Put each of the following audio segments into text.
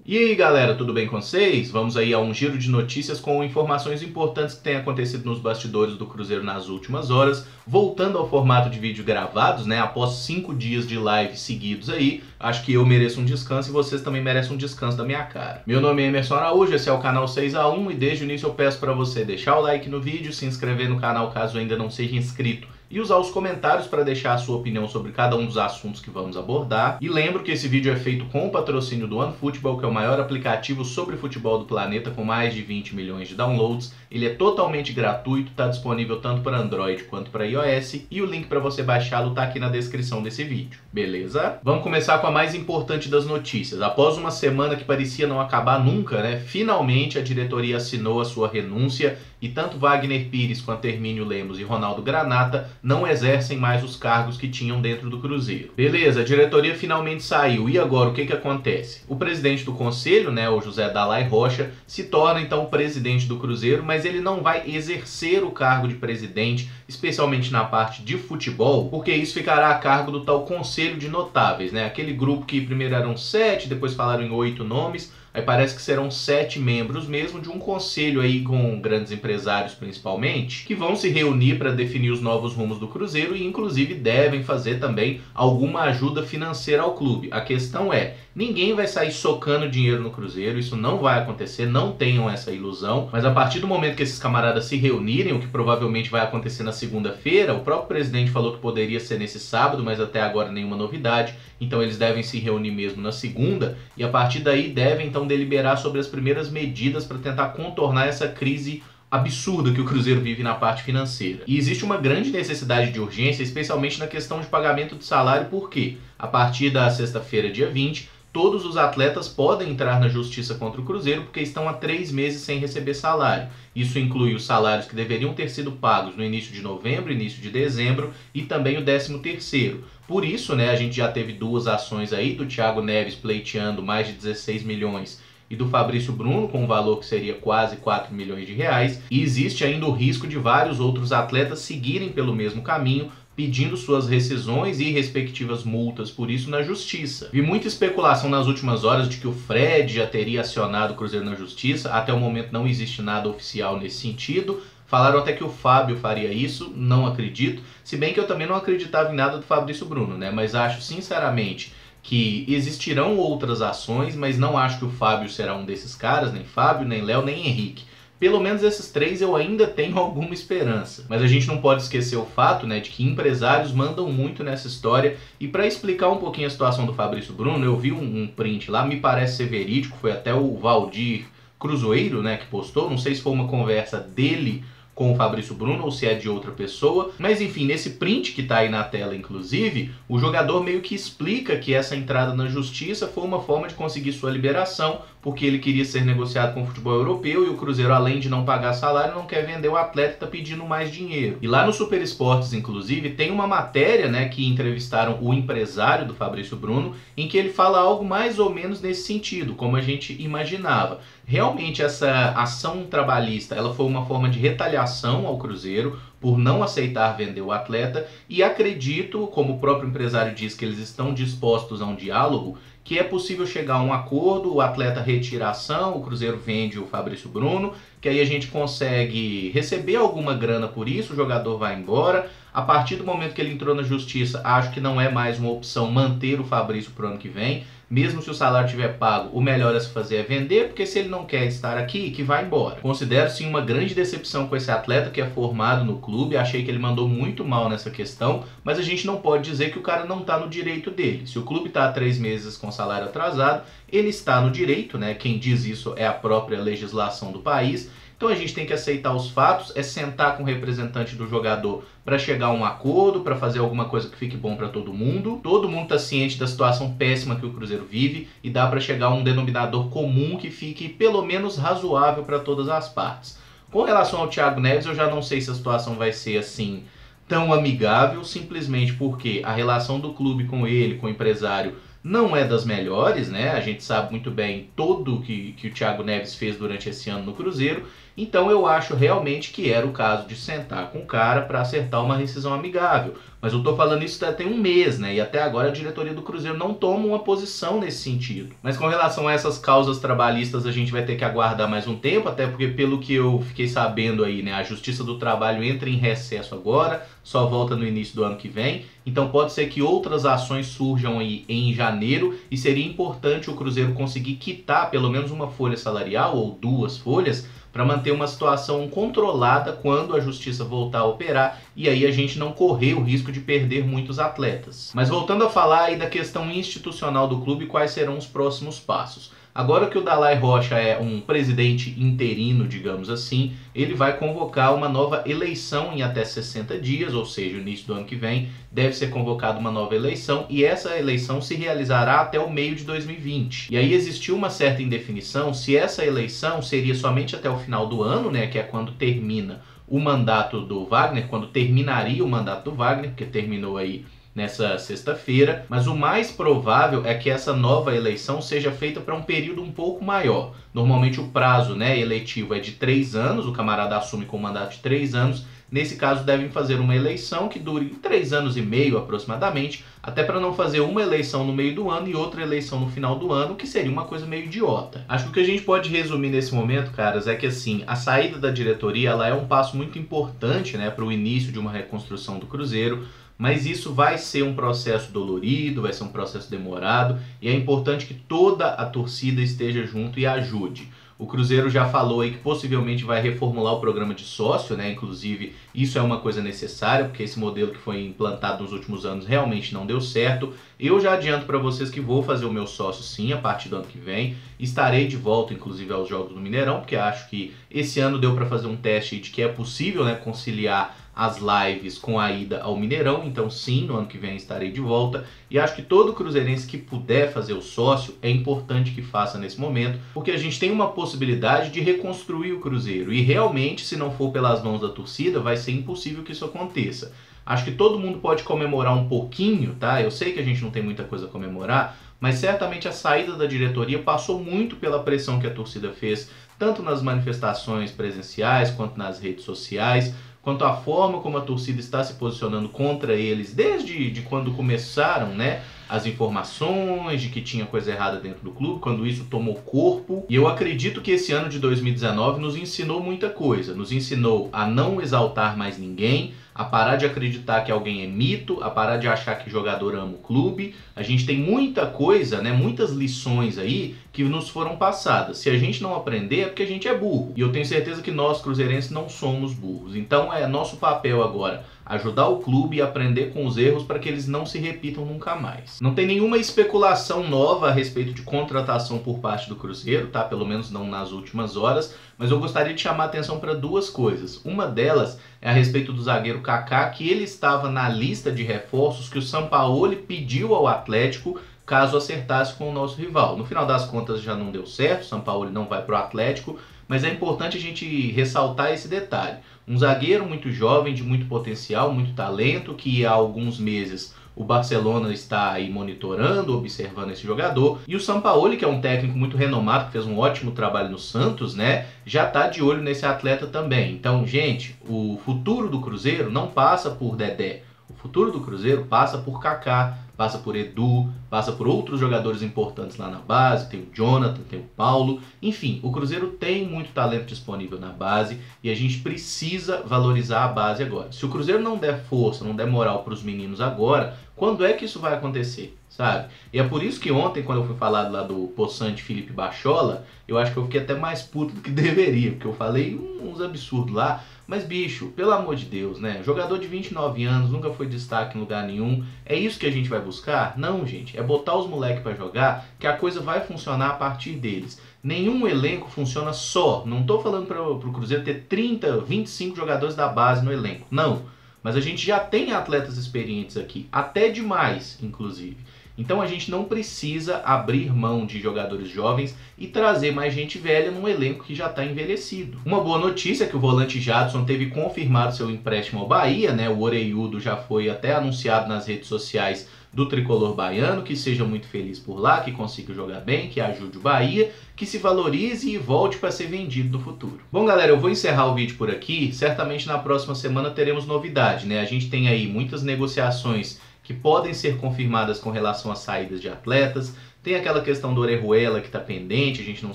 E aí galera, tudo bem com vocês? Vamos aí a um giro de notícias com informações importantes que têm acontecido nos bastidores do Cruzeiro nas últimas horas. Voltando ao formato de vídeo gravados, né? Após 5 dias de live seguidos aí, acho que eu mereço um descanso e vocês também merecem um descanso da minha cara. Meu nome é Emerson Araújo, esse é o canal 6x1 e desde o início eu peço para você deixar o like no vídeo, se inscrever no canal caso ainda não seja inscrito e usar os comentários para deixar a sua opinião sobre cada um dos assuntos que vamos abordar. E lembro que esse vídeo é feito com o patrocínio do OneFootball, que é o maior aplicativo sobre futebol do planeta, com mais de 20 milhões de downloads. Ele é totalmente gratuito, está disponível tanto para Android quanto para iOS, e o link para você baixá-lo está aqui na descrição desse vídeo, beleza? Vamos começar com a mais importante das notícias. Após uma semana que parecia não acabar nunca, né? Finalmente a diretoria assinou a sua renúncia e tanto Wagner Pires quanto Hermínio Lemos e Ronaldo Granata não exercem mais os cargos que tinham dentro do Cruzeiro. Beleza, a diretoria finalmente saiu. E agora o que acontece? O presidente do conselho, né, o José Dalai Rocha, se torna então o presidente do Cruzeiro, mas ele não vai exercer o cargo de presidente, especialmente na parte de futebol, porque isso ficará a cargo do tal Conselho de Notáveis, né? Aquele grupo que primeiro eram 7, depois falaram em 8 nomes. Aí parece que serão 7 membros mesmo de um conselho aí com grandes empresários principalmente, que vão se reunir para definir os novos rumos do Cruzeiro e inclusive devem fazer também alguma ajuda financeira ao clube. A questão é, ninguém vai sair socando dinheiro no Cruzeiro, isso não vai acontecer, não tenham essa ilusão, mas a partir do momento que esses camaradas se reunirem, o que provavelmente vai acontecer na segunda-feira, o próprio presidente falou que poderia ser nesse sábado, mas até agora nenhuma novidade, então eles devem se reunir mesmo na segunda e a partir daí devem então deliberar sobre as primeiras medidas para tentar contornar essa crise absurda que o Cruzeiro vive na parte financeira. E existe uma grande necessidade de urgência, especialmente na questão de pagamento de salário, porque a partir da sexta-feira, dia 20, todos os atletas podem entrar na justiça contra o Cruzeiro porque estão há 3 meses sem receber salário. Isso inclui os salários que deveriam ter sido pagos no início de novembro, início de dezembro e também o 13º. Por isso, né, a gente já teve 2 ações aí do Thiago Neves pleiteando mais de 16 milhões e do Fabrício Bruno com um valor que seria quase 4 milhões de reais. E existe ainda o risco de vários outros atletas seguirem pelo mesmo caminho, pedindo suas rescisões e respectivas multas por isso na justiça. Vi muita especulação nas últimas horas de que o Fred já teria acionado o Cruzeiro na justiça, até o momento não existe nada oficial nesse sentido. Falaram até que o Fábio faria isso, não acredito, se bem que eu também não acreditava em nada do Fabrício Bruno, né? Mas acho sinceramente que existirão outras ações, mas não acho que o Fábio será um desses caras, nem Fábio, nem Léo, nem Henrique. Pelo menos esses 3 eu ainda tenho alguma esperança. Mas a gente não pode esquecer o fato, né, de que empresários mandam muito nessa história. E para explicar um pouquinho a situação do Fabrício Bruno, eu vi um print lá, me parece ser verídico, foi até o Valdir Cruzoeiro, né, que postou. Não sei se foi uma conversa dele com o Fabrício Bruno ou se é de outra pessoa, mas enfim, nesse print que tá aí na tela inclusive, o jogador meio que explica que essa entrada na justiça foi uma forma de conseguir sua liberação, porque ele queria ser negociado com o futebol europeu e o Cruzeiro, além de não pagar salário, não quer vender o atleta e tá pedindo mais dinheiro. E lá no Super Esportes, inclusive, tem uma matéria, né, que entrevistaram o empresário do Fabrício Bruno, em que ele fala algo mais ou menos nesse sentido, como a gente imaginava. Realmente essa ação trabalhista, ela foi uma forma de retaliação ao Cruzeiro por não aceitar vender o atleta e acredito, como o próprio empresário diz que eles estão dispostos a um diálogo, que é possível chegar a um acordo, o atleta retira a ação, o Cruzeiro vende o Fabrício Bruno, que aí a gente consegue receber alguma grana por isso, o jogador vai embora. A partir do momento que ele entrou na justiça, acho que não é mais uma opção manter o Fabrício para o ano que vem. Mesmo se o salário tiver pago, o melhor a se fazer é vender, porque se ele não quer estar aqui, que vá embora. Considero sim uma grande decepção com esse atleta que é formado no clube, achei que ele mandou muito mal nessa questão, mas a gente não pode dizer que o cara não está no direito dele. Se o clube está há 3 meses com salário atrasado, ele está no direito, né? Quem diz isso é a própria legislação do país. Então a gente tem que aceitar os fatos, é sentar com o representante do jogador para chegar a um acordo, para fazer alguma coisa que fique bom para todo mundo. Todo mundo está ciente da situação péssima que o Cruzeiro vive e dá para chegar a um denominador comum que fique pelo menos razoável para todas as partes. Com relação ao Thiago Neves, eu já não sei se a situação vai ser assim tão amigável, simplesmente porque a relação do clube com ele, com o empresário, não é das melhores, né? A gente sabe muito bem tudo que o Thiago Neves fez durante esse ano no Cruzeiro. Então eu acho realmente que era o caso de sentar com o cara para acertar uma rescisão amigável. Mas eu tô falando isso até tem um mês, né? E até agora a diretoria do Cruzeiro não toma uma posição nesse sentido. Mas com relação a essas causas trabalhistas, a gente vai ter que aguardar mais um tempo, até porque pelo que eu fiquei sabendo aí, né, a Justiça do Trabalho entra em recesso agora, só volta no início do ano que vem. Então pode ser que outras ações surjam aí em janeiro e seria importante o Cruzeiro conseguir quitar pelo menos uma folha salarial ou 2 folhas para manter uma situação controlada quando a justiça voltar a operar e aí a gente não correr o risco de perder muitos atletas. Mas voltando a falar aí da questão institucional do clube, quais serão os próximos passos? Agora que o Dalai Rocha é um presidente interino, digamos assim, ele vai convocar uma nova eleição em até 60 dias, ou seja, no início do ano que vem, deve ser convocada uma nova eleição e essa eleição se realizará até o meio de 2020. E aí existiu uma certa indefinição se essa eleição seria somente até o final do ano, né, que é quando termina o mandato do Wagner, quando terminaria o mandato do Wagner, porque terminou aí nessa sexta-feira, mas o mais provável é que essa nova eleição seja feita para um período um pouco maior. Normalmente o prazo, né, eletivo é de 3 anos, o camarada assume com um mandato de 3 anos, nesse caso devem fazer uma eleição que dure 3 anos e meio aproximadamente, até para não fazer uma eleição no meio do ano e outra eleição no final do ano, que seria uma coisa meio idiota. Acho que o que a gente pode resumir nesse momento, caras, é que assim, a saída da diretoria ela é um passo muito importante, né, para o início de uma reconstrução do Cruzeiro, mas isso vai ser um processo dolorido, vai ser um processo demorado e é importante que toda a torcida esteja junto e ajude. O Cruzeiro já falou aí que possivelmente vai reformular o programa de sócio, né? Inclusive, isso é uma coisa necessária, porque esse modelo que foi implantado nos últimos anos realmente não deu certo. Eu já adianto para vocês que vou fazer o meu sócio sim a partir do ano que vem. Estarei de volta, inclusive, aos Jogos do Mineirão, porque acho que esse ano deu para fazer um teste de que é possível, né, conciliar as lives com a ida ao Mineirão, então sim, no ano que vem estarei de volta e acho que todo cruzeirense que puder fazer o sócio é importante que faça nesse momento, porque a gente tem uma possibilidade de reconstruir o Cruzeiro e realmente, se não for pelas mãos da torcida, vai ser impossível que isso aconteça. Acho que todo mundo pode comemorar um pouquinho, tá? Eu sei que a gente não tem muita coisa a comemorar, mas certamente a saída da diretoria passou muito pela pressão que a torcida fez, tanto nas manifestações presenciais quanto nas redes sociais, quanto à forma como a torcida está se posicionando contra eles desde quando começaram, né, as informações de que tinha coisa errada dentro do clube, quando isso tomou corpo. E eu acredito que esse ano de 2019 nos ensinou muita coisa. Nos ensinou a não exaltar mais ninguém, a parar de acreditar que alguém é mito, a parar de achar que jogador ama o clube. A gente tem muita coisa, né, muitas lições aí que nos foram passadas. Se a gente não aprender é porque a gente é burro. E eu tenho certeza que nós, cruzeirenses, não somos burros. Então é nosso papel agora ajudar o clube e aprender com os erros para que eles não se repitam nunca mais. Não tem nenhuma especulação nova a respeito de contratação por parte do Cruzeiro, tá? Pelo menos não nas últimas horas, mas eu gostaria de chamar a atenção para 2 coisas. Uma delas é a respeito do zagueiro Kaká, que ele estava na lista de reforços que o Sampaoli pediu ao Atlético caso acertasse com o nosso rival. No final das contas já não deu certo, o Sampaoli não vai para o Atlético, mas é importante a gente ressaltar esse detalhe. Um zagueiro muito jovem, de muito potencial, muito talento, que há alguns meses o Barcelona está aí monitorando, observando esse jogador. E o Sampaoli, que é um técnico muito renomado, que fez um ótimo trabalho no Santos, né, já está de olho nesse atleta também. Então, gente, o futuro do Cruzeiro não passa por Dedé. O futuro do Cruzeiro passa por Kaká, passa por Edu, passa por outros jogadores importantes lá na base, tem o Jonathan, tem o Paulo, enfim, o Cruzeiro tem muito talento disponível na base e a gente precisa valorizar a base agora. Se o Cruzeiro não der força, não der moral para os meninos agora, quando é que isso vai acontecer, sabe? E é por isso que ontem, quando eu fui falar lá do possante Felipe Bachola, eu acho que eu fiquei até mais puto do que deveria, porque eu falei uns absurdos lá. Mas, bicho, pelo amor de Deus, né? Jogador de 29 anos, nunca foi destaque em lugar nenhum. É isso que a gente vai buscar? Não, gente. É botar os moleques pra jogar, que a coisa vai funcionar a partir deles. Nenhum elenco funciona só. Não tô falando pro Cruzeiro ter 30, 25 jogadores da base no elenco. Não. Mas a gente já tem atletas experientes aqui. Até demais, inclusive. Então a gente não precisa abrir mão de jogadores jovens e trazer mais gente velha num elenco que já está envelhecido. Uma boa notícia é que o volante Jadson teve confirmado seu empréstimo ao Bahia, né? O Oreiudo já foi até anunciado nas redes sociais do tricolor baiano, que seja muito feliz por lá, que consiga jogar bem, que ajude o Bahia, que se valorize e volte para ser vendido no futuro. Bom, galera, eu vou encerrar o vídeo por aqui. Certamente na próxima semana teremos novidade, né? A gente tem aí muitas negociações que podem ser confirmadas com relação às saídas de atletas. Tem aquela questão do Orejuela que está pendente, a gente não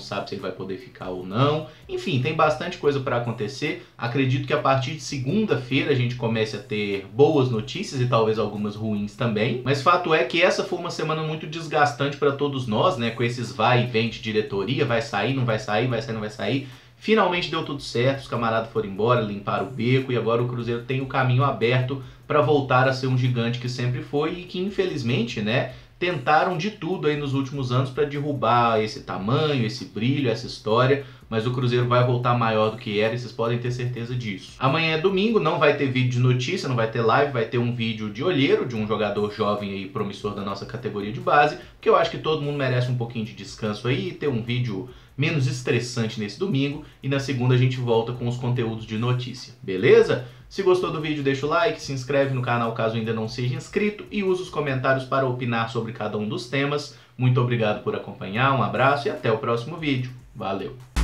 sabe se ele vai poder ficar ou não. Enfim, tem bastante coisa para acontecer. Acredito que a partir de segunda-feira a gente comece a ter boas notícias e talvez algumas ruins também. Mas fato é que essa foi uma semana muito desgastante para todos nós, né? Com esses vai e vem de diretoria, vai sair, não vai sair, vai sair, não vai sair. Finalmente deu tudo certo, os camaradas foram embora, limparam o beco e agora o Cruzeiro tem o caminho aberto para voltar a ser um gigante que sempre foi e que infelizmente, né, tentaram de tudo aí nos últimos anos para derrubar esse tamanho, esse brilho, essa história, mas o Cruzeiro vai voltar maior do que era e vocês podem ter certeza disso. Amanhã é domingo, não vai ter vídeo de notícia, não vai ter live, vai ter um vídeo de olheiro de um jogador jovem aí promissor da nossa categoria de base, porque eu acho que todo mundo merece um pouquinho de descanso aí e ter um vídeo menos estressante nesse domingo, e na segunda a gente volta com os conteúdos de notícia, beleza? Se gostou do vídeo, deixa o like, se inscreve no canal caso ainda não seja inscrito e usa os comentários para opinar sobre cada um dos temas. Muito obrigado por acompanhar, um abraço e até o próximo vídeo. Valeu!